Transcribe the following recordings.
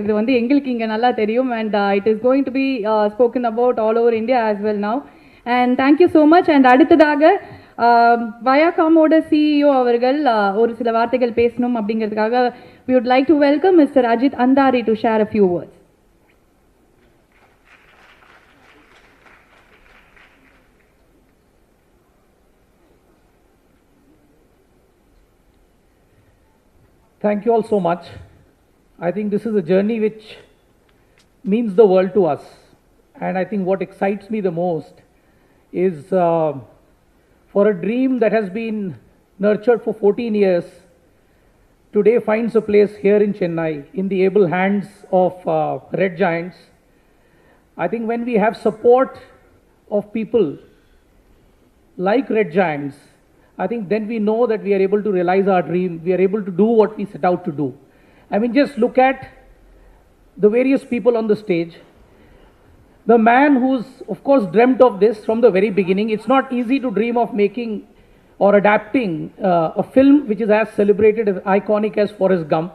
இது வந்து எங்களுக்கு இங்கே நல்லா தெரியும் and it is going to be spoken about all over India as well now and thank you so much and அடுத்ததாக Viacom-ஓட CEO அவர்கள் ஒரு சில வார்த்தைகள் பேசணும் அப்படிங்கிறதுக்காக we would like to welcome Mr. Adithanar to share a few words. Thank you all so much. I think this is a journey which means the world to us. And I think what excites me the most is for a dream that has been nurtured for 14 years, today finds a place here in Chennai in the able hands of Red Giants. I think when we have support of people like Red Giants, I think then we know that we are able to realize our dream, we are able to do what we set out to do. I mean, just look at the various people on the stage. The man who's, of course, dreamt of this from the very beginning. It's not easy to dream of making or adapting a film which is as celebrated, as iconic as Forrest Gump.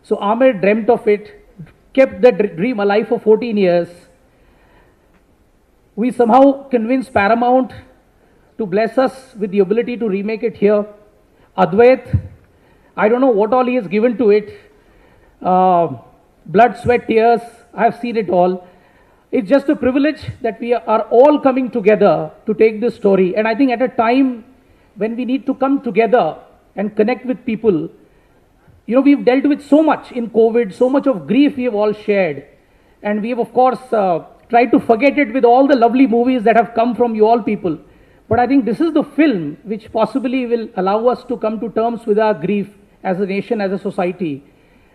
So Aamir dreamt of it, kept the dream alive for 14 years. We somehow convinced Paramount to bless us with the ability to remake it here. Advait, I don't know what all he has given to it. Blood, sweat, tears, I have seen it all. It's just a privilege that we are all coming together to take this story. And I think at a time when we need to come together and connect with people, you know, we've dealt with so much in COVID, so much of grief we have all shared. And we have, of course, tried to forget it with all the lovely movies that have come from you all people. But I think this is the film which possibly will allow us to come to terms with our grief as a nation, as a society.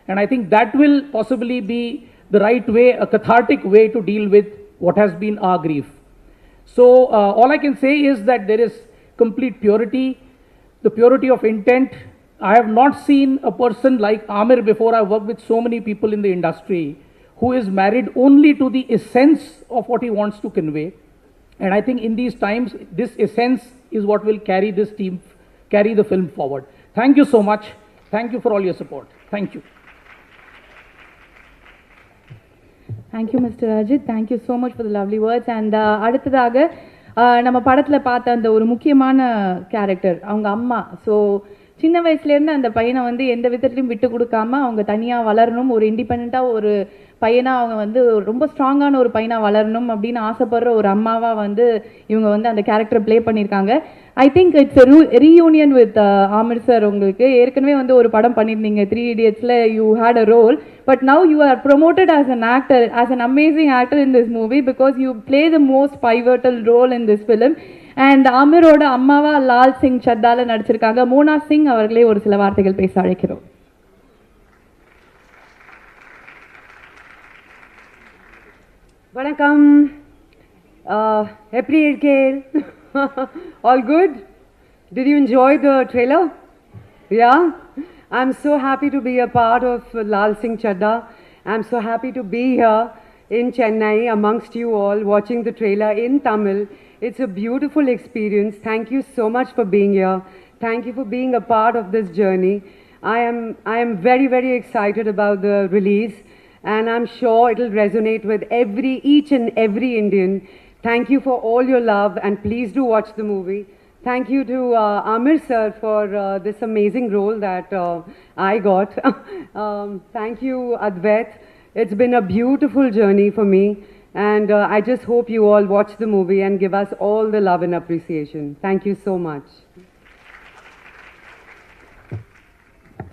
And I think that will possibly be the right way, a cathartic way to deal with what has been our grief. So all I can say is that there is complete purity, the purity of intent. I have not seen a person like Aamir before. I worked with so many people in the industry who is married only to the essence of what he wants to convey. And I think in these times, this essence is what will carry this team, carry the film forward. Thank you so much. Thank you for all your support. Thank you. Thank you, Mr. Ajit. Thank you so much for the lovely words. And அடுத்ததாக நம்ம படத்தில் பார்த்த அந்த ஒரு முக்கியமான character அவங்க அம்மா. So சின்ன வயசுலேருந்து அந்த பையனை வந்து எந்த விதத்துலையும் விட்டு கொடுக்காம அவங்க தனியாக வளரணும், ஒரு இண்டிபெண்ட்டாக ஒரு பையனாக அவங்க வந்து ரொம்ப ஸ்ட்ராங்கான ஒரு பையனாக வளரணும் அப்படின்னு ஆசைப்படுற ஒரு அம்மாவாக வந்து இவங்க வந்து அந்த கேரக்டரை ப்ளே பண்ணியிருக்காங்க. I think it's reunion with Aamir sir. உங்களுக்கு ஏற்கனவே வந்து ஒரு படம் பண்ணியிருந்தீங்க 3 Idiotsல you had a role, but now you are promoted as an actor, as an amazing actor in this movie because you play the most pivotal role in this film. And ஆமிரோட அம்மாவா லால் சிங் சத்தால நடிச்சிருக்காங்க. மோனா சிங் அவர்களே ஒரு சில வார்த்தைகள் பேச அழைக்கிறோம். Vanakkam. Happy Eid. All good? Did you enjoy the trailer? Yeah? I'm so happy to be a part of Laal Singh Chaddha. I'm so happy to be here in Chennai amongst you all watching the trailer in Tamil. It's a beautiful experience. Thank you so much for being here. Thank you for being a part of this journey. I am very, very excited about the release. And I'm sure it'll resonate with each and every Indian. Thank you for all your love and please do watch the movie. Thank you to Aamir sir for this amazing role that I got. Thank you Advait. It's been a beautiful journey for me and I just hope you all watch the movie and give us all the love and appreciation. Thank you so much.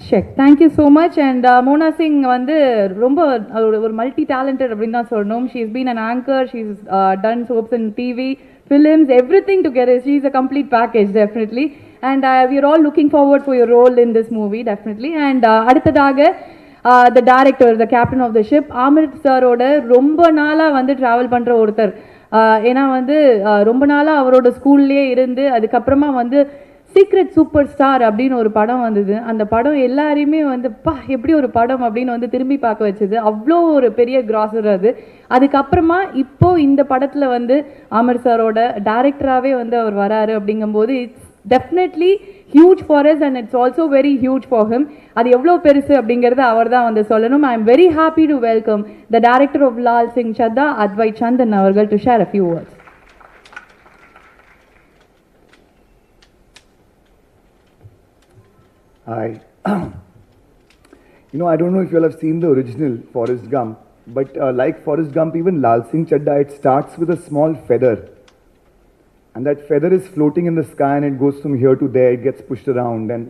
Check. Thank you so much. And Mona Singh வந்து ரொம்ப ஒரு multi talented அப்படின்னு தான் சொல்லணும். She has been an anchor, she's done soaps and TV, films, everything together. She's a complete package, definitely. And we are all looking forward for your role in this movie, definitely. And அடுத்ததாக the director, the captain of the ship, Aamir சாரோட ரொம்ப நாளாக வந்து travel பண்ணுற ஒருத்தர். ஏன்னா வந்து ரொம்ப நாளாக அவரோட ஸ்கூல்லேயே இருந்து அதுக்கப்புறமா வந்து சீக்ரெட் சூப்பர் ஸ்டார் அப்படின்னு ஒரு படம் வந்தது. அந்த படம் எல்லாரையுமே வந்து எப்படி ஒரு படம் அப்படின்னு வந்து திரும்பி பார்க்க வச்சது. அவ்வளோ ஒரு பெரிய கிராசர் அது. அதுக்கப்புறமா இப்போ இந்த படத்தில் வந்து ஆமர் சாரோட டைரக்டராகவே வந்து அவர் வராரு அப்படிங்கும்போது it's definitely huge for us and it's also very huge for him. அது எவ்வளவு பெருசு அப்படிங்கறது அவர்தான் வந்து சொல்லணும். I am very happy to welcome the director of Laal Singh Chaddha, Adithanar அவர்கள் to share a few words. Hi. I don't know if you all have seen the original Forrest Gump, but like Forrest Gump, even Laal Singh Chaddha, it starts with a small feather. And that feather is floating in the sky and it goes from here to there, it gets pushed around. And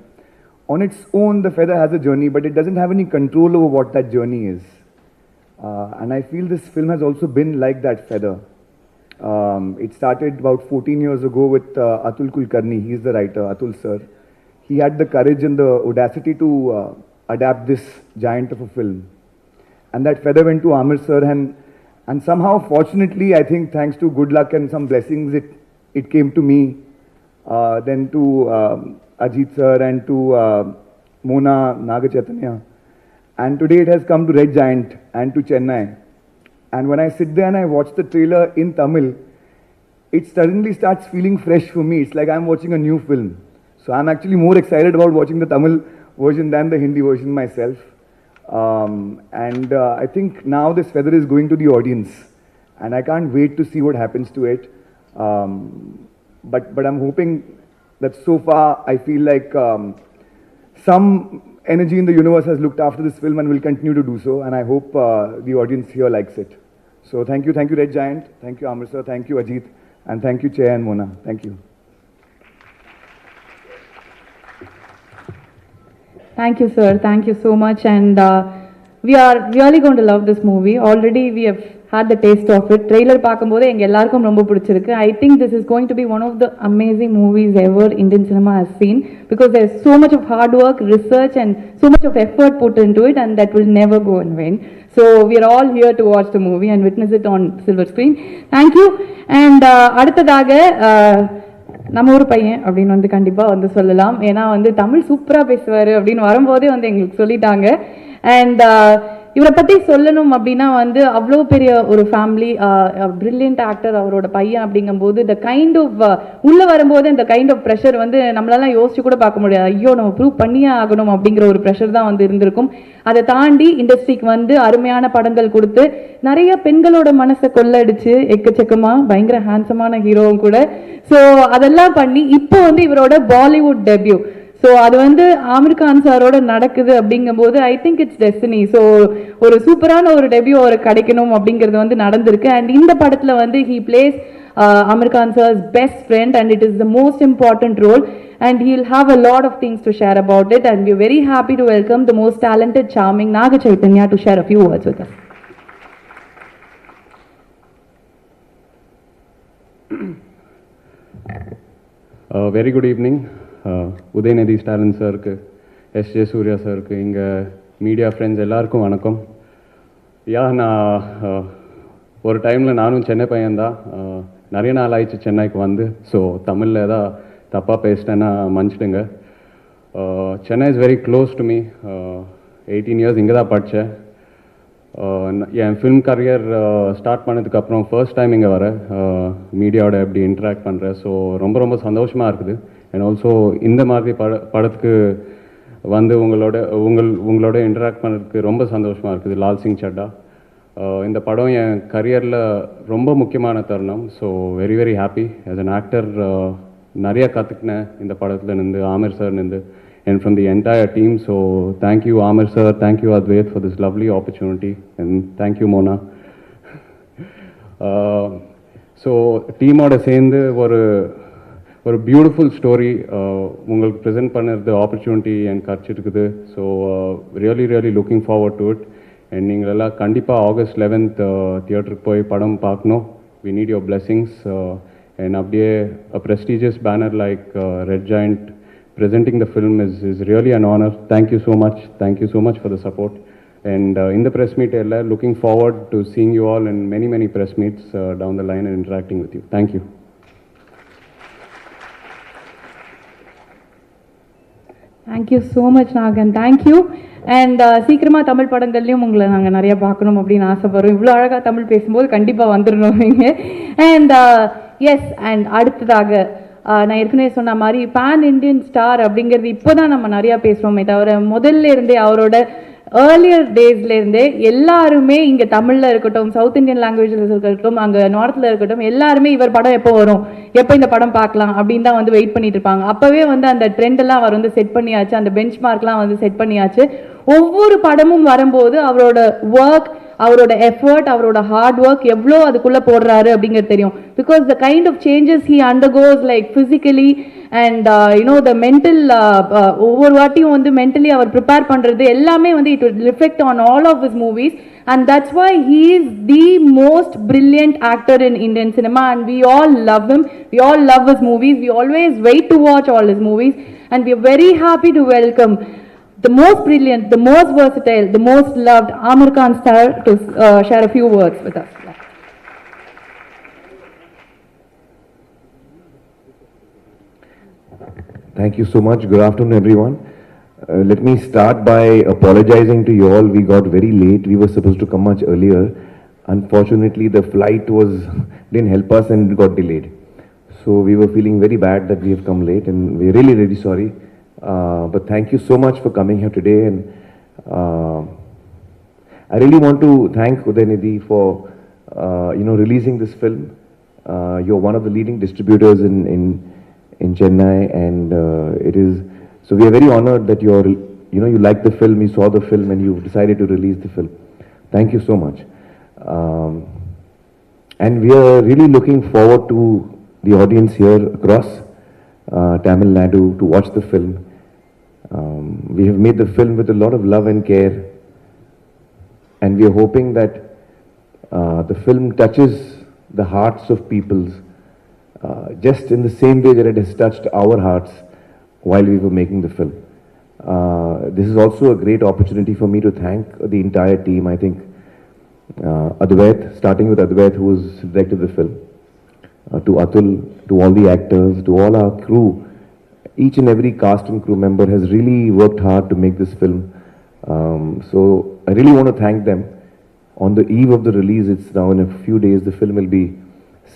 on its own, the feather has a journey, but it doesn't have any control over what that journey is. And I feel this film has also been like that feather. It started about 14 years ago with Atul Kulkarni, he's the writer, Atul sir. He had the courage and the audacity to adapt this giant of a film. And that feather went to Aamir sir and somehow, fortunately, I think thanks to good luck and some blessings, it came to me, then to Ajit sir and to Mona Nagachatanya. And today it has come to Red Giant and to Chennai. And when I sit there and I watch the trailer in Tamil, it suddenly starts feeling fresh for me. It's like I'm watching a new film. So I'm actually more excited about watching the Tamil version than the Hindi version myself. I think now this feather is going to the audience. And I can't wait to see what happens to it. But I'm hoping that so far I feel like some energy in the universe has looked after this film and will continue to do so. And I hope the audience here likes it. So thank you Red Giant, thank you Aamir sir, thank you Ajit, and thank you Chair and Mona. Thank you. Thank you, sir. Thank you so much. And we are really going to love this movie. Already we have had the taste of it. Trailer பார்க்கும்போது எங்க எல்லாருக்கும் ரொம்ப பிடிச்சிருக்கு. I think this is going to be one of the amazing movies ever Indian cinema has seen because there's so much of hard work, research and so much of effort put into it and that will never go in vain. So we are all here to watch the movie and witness it on silver screen. Thank you. And அடுத்ததாக நம்ம ஊர் பையன் அப்படின்னு வந்து கண்டிப்பாக வந்து சொல்லலாம். ஏன்னா வந்து தமிழ் சூப்பராக பேசுவார் அப்படின்னு வரும்போதே வந்து எங்களுக்கு சொல்லிட்டாங்க. அண்ட் இவரை பற்றி சொல்லணும் அப்படின்னா வந்து அவ்வளோ பெரிய ஒரு ஃபேமிலி, பிரில்லியன்ட் ஆக்டர் அவரோட பையன் அப்படிங்கும்போது த கைண்ட் ஆஃப் உள்ளே வரும்போது இந்த கைண்ட் ஆஃப் ப்ரெஷர் வந்து நம்மளால யோசிச்சு கூட பார்க்க முடியாது. ஐயோ நம்ம ப்ரூவ் பண்ணியே ஆகணும் அப்படிங்கிற ஒரு ப்ரெஷர் தான் வந்து இருந்திருக்கும். அதை தாண்டி இண்டஸ்ட்ரிக்கு வந்து அருமையான படங்கள் கொடுத்து நிறைய பெண்களோட மனசை கொள்ளடிச்சு எக்கச்சக்கமாக பயங்கர ஹேண்ட்ஸமான ஹீரோவும் கூட. ஸோ அதெல்லாம் பண்ணி இப்போ வந்து இவரோட பாலிவுட் டெபியூ. ஸோ அது வந்து ஆமிர் கான் சாரோட நடக்குது அப்படிங்கும்போது ஐ திங்க் இட்ஸ் டெஸ்டினி. ஸோ ஒரு சூப்பரான ஒரு டெபியூ அவருக்கு கிடைக்கணும் அப்படிங்கிறது வந்து நடந்திருக்கு. அண்ட் இந்த படத்தில் வந்து he plays Aamir Khan sir's best friend and it is the most important role and he'll have a lot of things to share about it and we're very happy to welcome the most talented, charming Naga Chaitanya to share a few words with us. Very good evening. Udayanidhi Stalin sir, S.J. Surya sir, inga media friends எல்லாருக்கும் வணக்கம். நான் ஒரு டைமில் நானும் சென்னை பையன்தான். நிறைய நாள் ஆயிடுச்சு சென்னைக்கு வந்து. ஸோ தமிழில் ஏதாவது தப்பாக பேசிட்டேன்னா மன்னிச்சிடுங்க. Chennai is very close to me. 18 years இங்கே தான் படித்தேன். என் ஃபிலிம் கரியர் ஸ்டார்ட் பண்ணதுக்கப்புறம் ஃபர்ஸ்ட் டைம் இங்கே வரேன். மீடியாவோட எப்படி இன்ட்ராக்ட் பண்ணுறேன். ஸோ ரொம்ப ரொம்ப சந்தோஷமாக இருக்குது. அண்ட் ஆல்சோ இந்த மாதிரி படத்துக்கு வந்து உங்களோட இன்ட்ராக்ட் பண்ணுறதுக்கு ரொம்ப சந்தோஷமாக இருக்குது. லால் சிங் சட்டா இந்த படம் என் கரியரில் ரொம்ப முக்கியமான தருணம். So very very happy. As an actor நிறைய கற்றுக்கினேன் இந்த படத்தில் நின்று, ஆமிர் சார் நின்று, and from the entire team. So thank you Aamir sir, thank you Advait for this lovely opportunity and thank you Mona. So team oda சேர்ந்து ஒரு beautiful story உங்களுக்கு present பண்ணுறது opportunity எனக்கு கிடச்சிருக்குது. So really looking forward to it. And நீங்கள் எல்லாம் கண்டிப்பாக August 11th தியேட்டருக்கு போய் படம் பார்க்கணும். we need your blessings. And அப்படியே a prestigious banner like Red Giant presenting the film is really an honor. Thank you so much for the support. And in the press meet, looking forward to seeing you all in many press meets down the line and interacting with you. Thank you. Thank you so much Nagan. Thank you. And சீக்கிரமாக தமிழ் படங்கள்லையும் உங்களை நாங்கள் நிறையா பார்க்கணும் அப்படின்னு ஆசைப்படுறோம். இவ்வளோ அழகாக தமிழ் பேசும்போது கண்டிப்பாக வந்துடணும் நீங்கள். அண்ட் எஸ், அண்ட் அடுத்ததாக நான் ஏற்கனவே சொன்ன மாதிரி பேன் இண்டியன் ஸ்டார் அப்படிங்கிறது இப்போ தான் நம்ம நிறையா பேசுகிறோமே தவிர முதல்ல இருந்தே அவரோட ஏர்லியர் டேஸ்லேருந்தே எல்லாருமே இங்கே தமிழில் இருக்கட்டும், சவுத் இந்தியன் லாங்குவேஜில் இருக்கட்டும், அங்கே நார்த்தில் இருக்கட்டும், எல்லாருமே இவர் படம் எப்போ வரும், எப்போ இந்த படம் பார்க்கலாம் அப்படின்னு தான் வந்து வெயிட் பண்ணிட்டு இருப்பாங்க. அப்போவே வந்து அந்த ட்ரெண்டெல்லாம் அவர் வந்து செட் பண்ணியாச்சு, அந்த பெஞ்ச் மார்க்லாம் வந்து செட் பண்ணியாச்சு. ஒவ்வொரு படமும் வரும்போது அவரோட ஒர்க், அவரோட எஃபர்ட், அவரோட ஹார்ட் ஒர்க் எவ்வளோ அதுக்குள்ளே போடுறாரு அப்படிங்கிறது தெரியும். Because the kind of changes he undergoes like physically and you know the mental, ஒவ்வொரு வாட்டியும் வந்து மென்டலி அவர் ப்ரிப்பேர் பண்ணுறது எல்லாமே வந்து it will reflect on all of his movies, and that's why he is the most brilliant actor in Indian cinema, and we all love him, we all love his movies, we always wait to watch all his movies, and we are very happy to welcome the most brilliant, the most versatile, the most loved Aamir Khan star to share a few words with us. Thank you so much. Good afternoon, everyone. Let me start by apologizing to you all. We got very late. We were supposed to come much earlier. Unfortunately, the flight didn't help us and it got delayed. So we were feeling very bad that we have come late, and we're really, really sorry. But thank you so much for coming here today. And I really want to thank Udaynidhi for releasing this film. You're one of the leading distributors in Chennai, and it is so we are very honored that you liked the film, you saw the film, and you decided to release the film. Thank you so much. And we are really looking forward to the audience here across Tamil Nadu to watch the film. We have made the film with a lot of love and care, and we are hoping that the film touches the hearts of people's just in the same way that it has touched our hearts while we were making the film. This is also a great opportunity for me to thank the entire team. I think Advait, starting with Advait, who has directed the film, to Atul, to all the actors, to all our crew. Each and every cast and crew member has really worked hard to make this film. So I really want to thank them. On the eve of the release, it's now in a few days, the film will be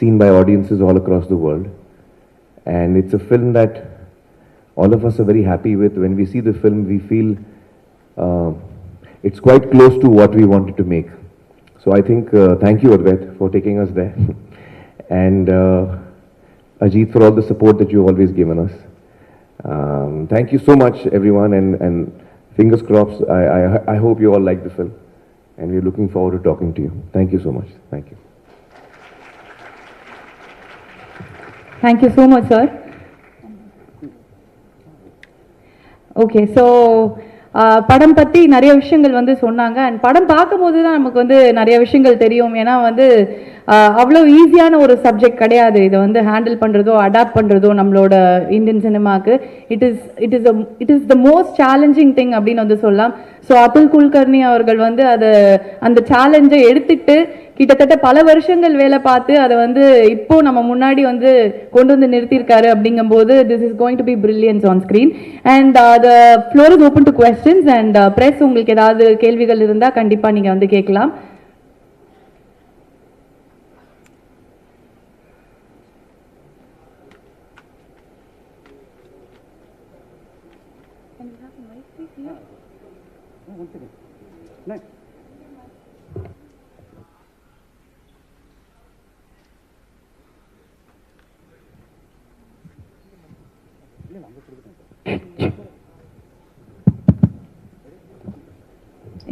seen by audiences all across the world. And it's a film that all of us are very happy with. When we see the film, we feel it's quite close to what we wanted to make. So I think, thank you Advait for taking us there. And Ajit for all the support that you've always given us. Thank you so much everyone, and fingers crossed, I hope you all like the film. And we're looking forward to talking to you. Thank you so much. Thank you. Thank you so much, sir. Okay, so படம் பற்றி நிறைய விஷயங்கள் வந்து சொன்னாங்க. And படம் பார்க்கும்போது தான் நமக்கு வந்து நிறைய விஷயங்கள் தெரியும். ஏன்னா வந்து அவ்வளோ ஈஸியான ஒரு சப்ஜெக்ட் கிடையாது இதை வந்து ஹேண்டில் பண்ணுறதோ அடாப்ட் பண்ணுறதோ நம்மளோட இந்தியன் சினிமாவுக்கு. It is the most challenging thing அப்படின்னு வந்து சொல்லலாம். ஸோ அதுல் குல்கர்னி அவர்கள் வந்து அந்த சேலஞ்சை எடுத்துக்கிட்டு கிட்டத்தட்ட பல வருஷங்கள் வேலை பார்த்து அதை வந்து இப்போ நம்ம முன்னாடி வந்து கொண்டு வந்து நிறுத்தியிருக்காரு. அப்படிங்கும்போது this is going to be brilliance on screen. And the floor is open to questions and press. உங்களுக்கு ஏதாவது கேள்விகள் இருந்தால் கண்டிப்பாக நீங்கள் வந்து கேட்கலாம்.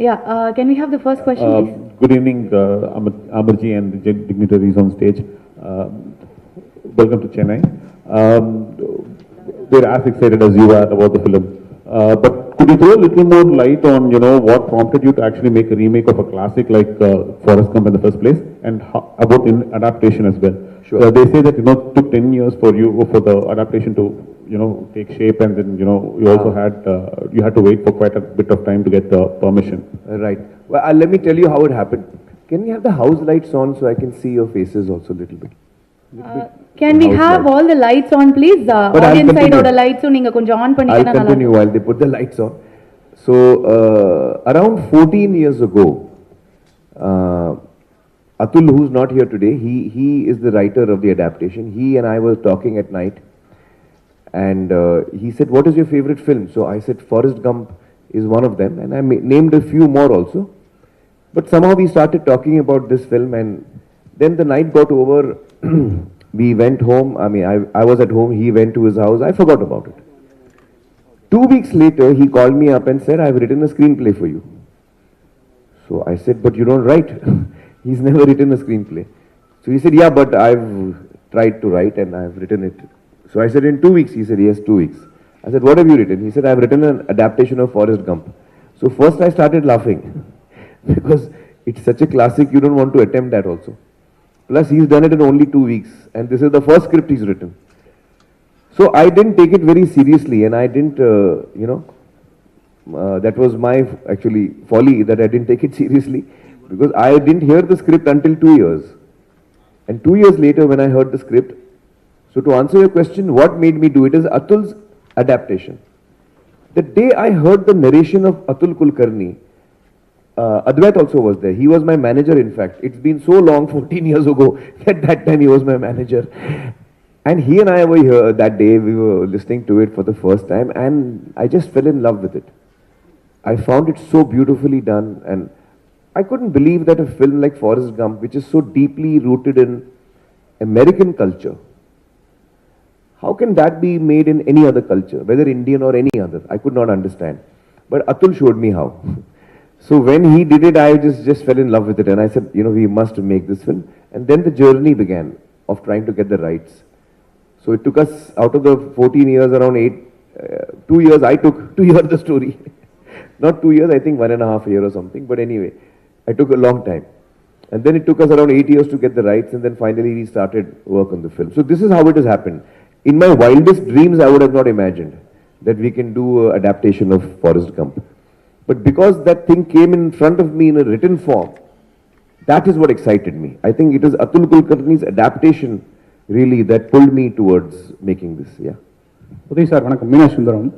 Yeah, can we have the first question, please? Good evening, Amarji and the dignitaries on stage. Welcome to Chennai. We're as excited as you are about the film. But could you throw a little more light on, what prompted you to actually make a remake of a classic like Forrest Gump in the first place, and about in adaptation as well? Sure. They say that, it took 10 years for the adaptation to, take shape, and then, you also you had to wait for quite a bit of time to get the permission. Right. Well, let me tell you how it happened. Can we have the house lights on so I can see your faces also a little bit? Can we have all the lights on, please? Audience side or the lights on, neenga konjam on I'll continue while they put the lights on. So, around 14 years ago, Atul, who's not here today, he is the writer of the adaptation. He and I were talking at night, And he said, what is your favorite film? So I said, Forrest Gump is one of them, and I named a few more also. But somehow we started talking about this film, and then the night got over. We went home. I mean, I was at home. He went to his house. I forgot about it. 2 weeks later, he called me up and said, I've written a screenplay for you. So I said, but you don't write. He's never written a screenplay. So he said, yeah, but I've tried to write and I've written it. So I said, in 2 weeks? He said, yes, 2 weeks. I said, what have you written? He said, I've written an adaptation of Forrest Gump. So first I started laughing because it's such a classic, you don't want to attempt that also. Plus he's done it in only 2 weeks and this is the first script he's written. So I didn't take it very seriously, and I didn't, that was my actually folly that I didn't take it seriously, because I didn't hear the script until 2 years. And 2 years later when I heard the script, so to answer your question, what made me do it is Atul's adaptation. The day I heard the narration of Atul Kulkarni, Advait also was there. He was my manager, in fact. It's been so long, 14 years ago, at that time he was my manager. And he and I were here that day, we were listening to it for the first time, and I just fell in love with it. I found it so beautifully done, and I couldn't believe that a film like Forrest Gump, which is so deeply rooted in American culture, how can that be made in any other culture, whether Indian or any other? I could not understand. But Atul showed me how. So when he did it, I just fell in love with it, and I said, we must make this film. And then the journey began of trying to get the rights. So it took us, out of the 14 years, around 2 years I took to hear the story. Not 2 years, I think 1.5 years or something. But anyway, I took a long time. And then it took us around 8 years to get the rights, and then finally we started work on the film. So this is how it has happened. In my wildest dreams, I would have not imagined that we can do an adaptation of Forrest Gump. But because that thing came in front of me in a written form, that is what excited me. I think it is Atul Kulkarni's adaptation really that pulled me towards making this. Yeah. Uday sir வணக்கம். Meena Sundaram.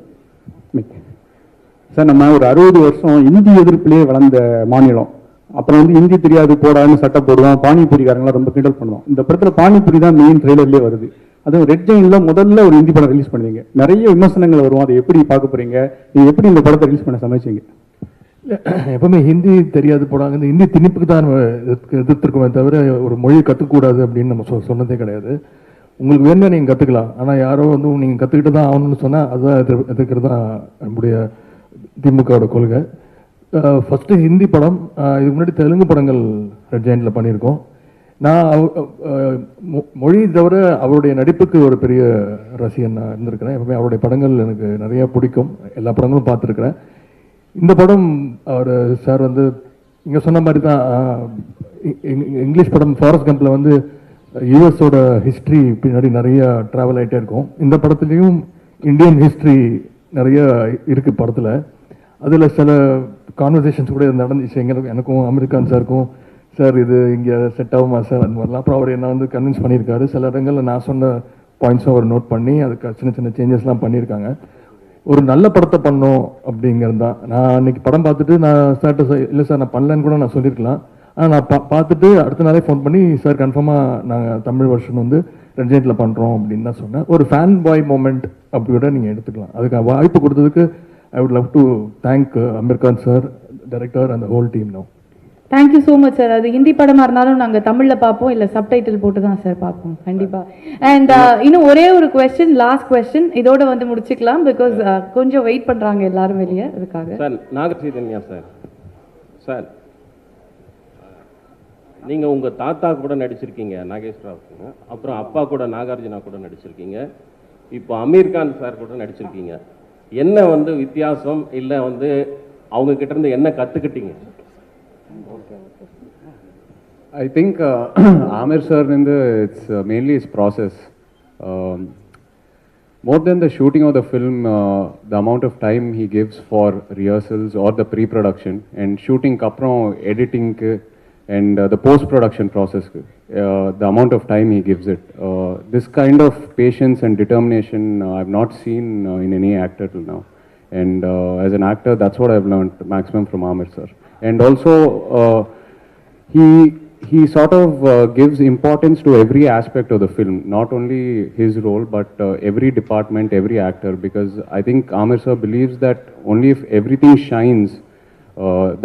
Sir, நம்ம ஒரு 60 வருஷம் இந்தி எதிர்ப்பிலே வளர்ந்த மாநிலம். அப்புறம் இந்தி தெரியாது போடான்னு சட்டை போடுவோம், பானிபூரிக்காரங்களாம் ரொம்ப கிண்டல் பண்ணுவோம். இந்த படத்தில் பானிபூரி தான் மெயின் ட்ரெய்லர்லேயே வருது. அதுவும் ரெட் ஜெயினில் முதல்ல ஒரு ஹிந்தி படம் ரிலீஸ் பண்ணுவீங்க. நிறைய விமர்சனங்கள் வரும், அதை எப்படி பார்க்க போறீங்க? நீங்கள் எப்படி இந்த படத்தை ரிலீஸ் பண்ண சமைச்சிங்க? எப்பவுமே ஹிந்தி தெரியாது போடாங்க, இந்த ஹிந்தி திணிப்புக்கு தான் எதிர்த்திருக்கோமே தவிர ஒரு மொழியை கற்றுக்கூடாது அப்படின்னு நம்ம சொன்னதே கிடையாது. உங்களுக்கு வேணும்னா நீங்கள் கற்றுக்கலாம், ஆனால் யாரோ நீங்கள் கற்றுக்கிட்டு தான் ஆகணும்னு சொன்னால் அதுதான் எதிர்க்கிறது தான் நம்முடைய திமுகவோட கொள்கை. ஃபஸ்ட்டு ஹிந்தி படம், இதுக்கு முன்னாடி தெலுங்கு படங்கள் ரெட் ஜெயினில் பண்ணியிருக்கோம். நான் மொழி தவிர அவருடைய நடிப்புக்கு ஒரு பெரிய ரசிகன் நான் இருந்திருக்கிறேன். எப்பவுமே அவருடைய படங்கள் எனக்கு நிறையா பிடிக்கும், எல்லா படங்களும் பார்த்துருக்குறேன். இந்த படம் அவர் சார் இங்கே சொன்ன மாதிரி தான் இங்கிலீஷ் படம் ஃபாரஸ்ட் கம்பில் யூஎஸோட ஹிஸ்ட்ரி பின்னாடி நிறைய ட்ராவல் ஆகிட்டே இருக்கும். இந்த படத்துலேயும் இந்தியன் ஹிஸ்ட்ரி நிறைய இருக்குது படத்தில். அதில் சில கான்வர்சேஷன்ஸ் கூட நடந்துச்சு எனக்கும் அமெரிக்கான் சாருக்கும். சார் இது இங்கே செட் ஆகுமா சார் அந்த மாதிரிலாம். அப்புறம் அவர் என்ன கன்வின்ஸ் பண்ணியிருக்காரு. சில இடங்களில் நான் சொன்ன பாயிண்ட்ஸும் அவர் நோட் பண்ணி அதுக்கு சின்ன சின்ன சேஞ்சஸ்லாம் பண்ணியிருக்காங்க. ஒரு நல்ல படத்தை பண்ணோம் அப்படிங்கிறது தான். நான் அன்றைக்கி படம் பார்த்துட்டு நான் சார்ட்ட இல்லை சார் நான் பண்ணலன்னு கூட நான் சொல்லியிருக்கலாம். ஆனால் நான் பார்த்துட்டு அடுத்த நாளே ஃபோன் பண்ணி சார் கன்ஃபார்மாக நாங்கள் தமிழ் வருஷன் ரெட் பண்ணுறோம் அப்படின்னு தான் சொன்னேன். ஒரு ஃபேன் பாய் மூமெண்ட் அப்படி கூட நீங்கள் எடுத்துக்கலாம். அதுக்கு வாய்ப்பு கொடுத்ததுக்கு I would love to thank Aamir Khan sir, director and whole team. No thank you so much sir. அது ஹிந்தி படமாக இருந்தாலும் நாங்கள் தமிழில் பார்ப்போம், இல்லை சப்டைட்டில் போட்டு தான் சார் பார்ப்போம் கண்டிப்பாக. அண்ட் இன்னும் ஒரே ஒரு கொஸ்டின், லாஸ்ட் கொஸ்டின், இதோட முடிச்சுக்கலாம். பிகாஸ் கொஞ்சம் வெயிட் பண்ணுறாங்க எல்லாரும் வெளியே, அதுக்காக. சார் நாகச்சைதன்யா சார், சார் நீங்கள் உங்கள் தாத்தா கூட நடிச்சிருக்கீங்க நாகேஸ்வரா, அப்புறம் அப்பா கூட நாகார்ஜுனா கூட நடிச்சிருக்கீங்க, இப்போ அமீர் கான் சார் கூட நடிச்சிருக்கீங்க. என்ன வித்தியாசம், இல்லை அவங்க கிட்ட இருந்து என்ன கற்றுக்கிட்டீங்க? I think Aamir sir, it's mainly his process. More than the shooting of the film, the amount of time he gives for rehearsals or the pre-production and shooting kapram editing and the post-production process, the amount of time he gives it. This kind of patience and determination I've not seen in any actor till now. And as an actor, that's what I've learned maximum from Aamir sir. And also, he sort of gives importance to every aspect of the film, not only his role, but every department, every actor, because I think Aamir sir believes that only if everything shines,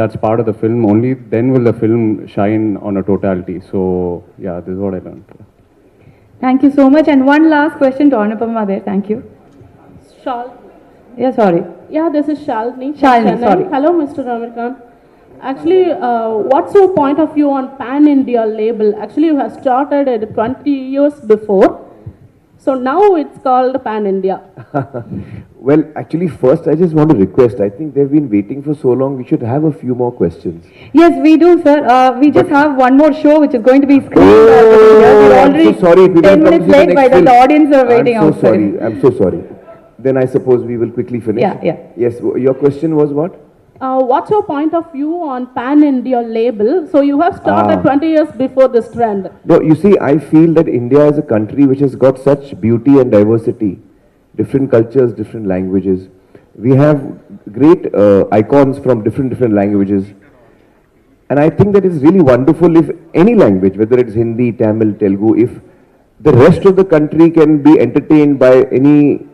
that's part of the film, only then will the film shine on a totality. So, yeah, this is what I learned. Thank you so much. And one last question to Anupama there. Thank you. Shal. Yeah, sorry. Yeah, this is Shalini. from Shalini, Chennai. sorry. Hello, Mr. Aamir Khan. Actually, what's your point of view on pan-India label? Actually, you have started it 20 years before. So now it's called pan-India. Well, actually, first I just want to request. I think they've been waiting for so long. We should have a few more questions. Yes, we do, sir. We just have one more show which is going to be screened. We're I'm already so sorry. If we 10 don't come minutes to the late next by the film. audience are waiting I'm so outside. sorry. I'm so sorry. Then I suppose we will quickly finish. Yeah. Yes. Your question was what? What's your point of view on pan-India label? So you have started 20 years before this trend. No, you see, I feel that India is a country which has got such beauty and diversity, different cultures, different languages. We have great icons from different languages. And I think that it's really wonderful if any language, whether it's Hindi, Tamil, Telugu, if the rest of the country can be entertained by any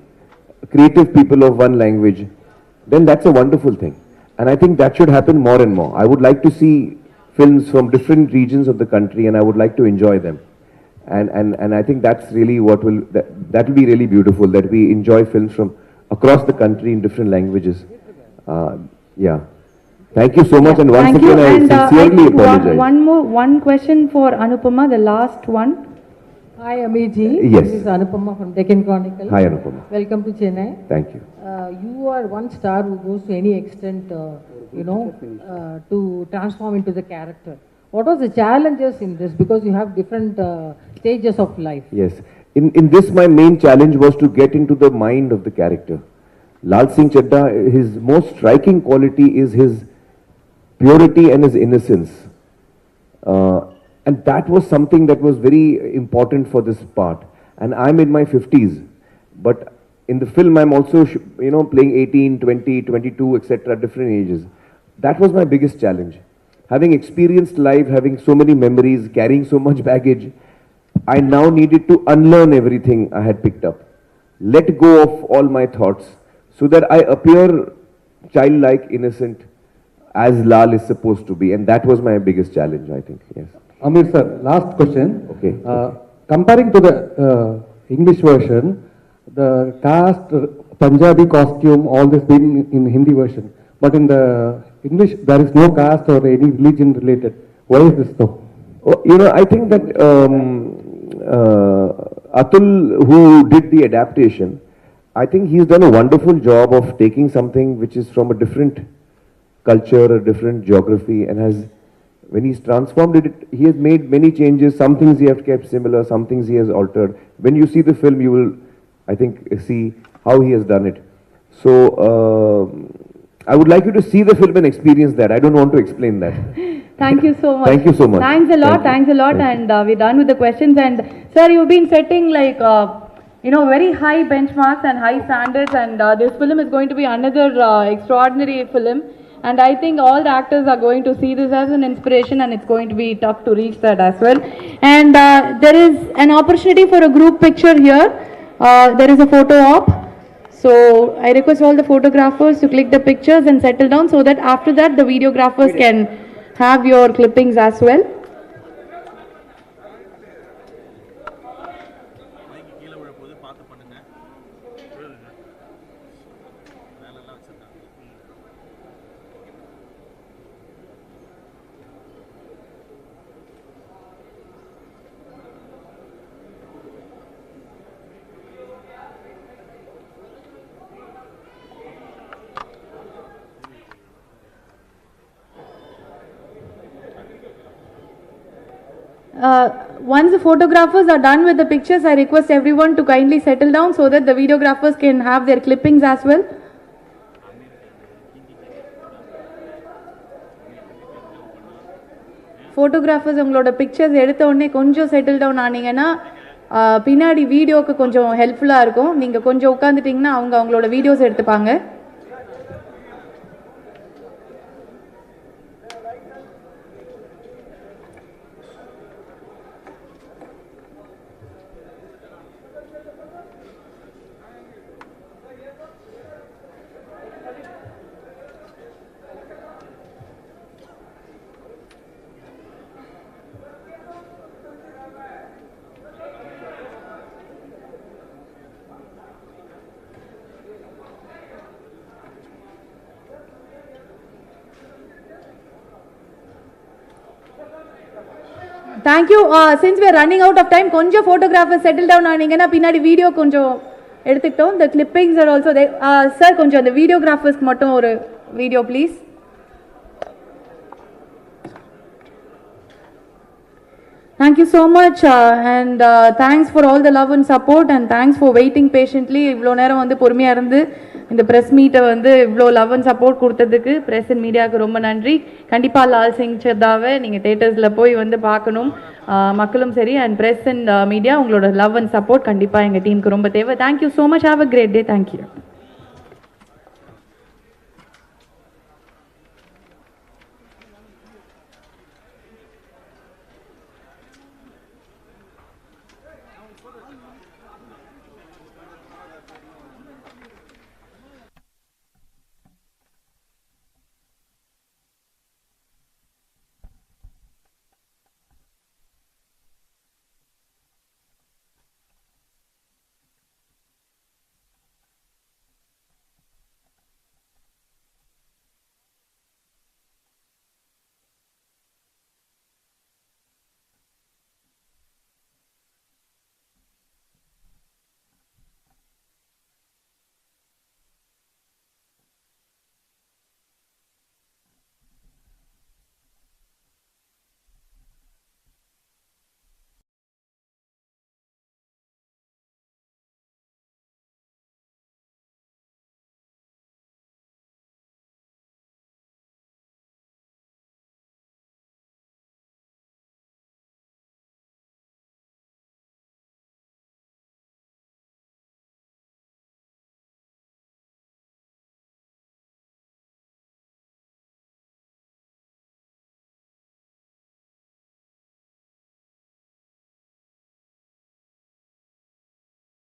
creative people of one language, then that's a wonderful thing. And I think that should happen more and more. I would like to see films from different regions of the country, and I would like to enjoy them. And I think that's really what that will be really beautiful, that we enjoy films from across the country in different languages. Yeah. Thank you so much, and once Thank you. again I And sincerely think apologize. one question for Anupama, the last one. Hi Aamir ji. Yes. This is Anupama from Deccan Chronicle. Hi Anupama. Welcome to Chennai. Thank you. You are one star who goes to any extent, to transform into the character. What was the challenges in this? Because you have different stages of life. Yes. In this, my main challenge was to get into the mind of the character. Laal Singh Chaddha, his most striking quality is his purity and his innocence. And that was something that was very important for this part. And I'm in my 50s. But in the film, I'm also, playing 18, 20, 22, etc., different ages. That was my biggest challenge. Having experienced life, having so many memories, carrying so much baggage, I now needed to unlearn everything I had picked up. Let go of all my thoughts so that I appear childlike, innocent, as Laal is supposed to be. And that was my biggest challenge, I think. Yes. Aamir sir, last question. Okay. Comparing to the English version, the cast, Punjabi costume, all this been in Hindi version. But in the English, there is no caste or any religion related. Why is this so? Oh, I think that Atul, who did the adaptation, I think he's done a wonderful job of taking something which is from a different culture, a different geography, and when he's transformed it, he has made many changes. Some things he has kept similar, some things he has altered. When you see the film, you will, I think, see how he has done it. So, I would like you to see the film and experience that. I don't want to explain that. Thank you so much. Thank you so much. Thanks a lot. Thanks a lot. And we're done with the questions. And sir, you've been setting very high benchmarks and high standards. And this film is going to be another extraordinary film. And I think all the actors are going to see this as an inspiration, and it's going to be tough to reach that as well. And there is an opportunity for a group picture here. There is a photo op. So I request all the photographers to click the pictures and settle down so that after that the videographers can have your clippings as well. Once the photographers are done with the pictures, I request everyone to kindly settle down so that the videographers can have their clippings as well. Photographers உங்களோட pictures எடுத்த உடனே கொஞ்சம் settle down ஆனீங்கன்னா பின்னாடி வீடியோக்கு கொஞ்சம் ஹெல்ப்ஃபுல்லாக இருக்கும். நீங்கள் கொஞ்சம் உட்காந்துட்டிங்கன்னா அவங்களோட வீடியோஸ் எடுத்துப்பாங்க. Thank you. Since we are running out of time, கொஞ்சம் ஃபோட்டோகிராஃபர் செட்டில் டவுன் ஆனீங்கன்னா பின்னாடி வீடியோ கொஞ்சம் எடுத்துக்கிட்டோம். இந்த கிளிப்பிங்ஸ் ஆர் ஆல்சோ சார் கொஞ்சம் அந்த வீடியோகிராஃபர்ஸ்க்கு மட்டும் ஒரு video please. Thank you so much and thanks for all the love and support and thanks for waiting patiently. இவ்வளோ நேரம் வந்து பொறுமையாக இருந்து இந்த ப்ரெஸ் மீட்டை வந்து இவ்வளோ லவ் அண்ட் சப்போர்ட் கொடுத்ததுக்கு ப்ரெஸ் அண்ட் மீடியாவுக்கு ரொம்ப நன்றி. கண்டிப்பாக லால் சிங் சத்தாவை நீங்கள் தேட்டர்ஸில் போய் வந்து பார்க்கணும். மக்களும் சரி அண்ட் ப்ரெஸ் அண்ட் மீடியா உங்களோட லவ் அண்ட் சப்போர்ட் கண்டிப்பாக எங்கள் டீமுக்கு ரொம்ப தேவை. Thank you so much. Have a great day. Thank you.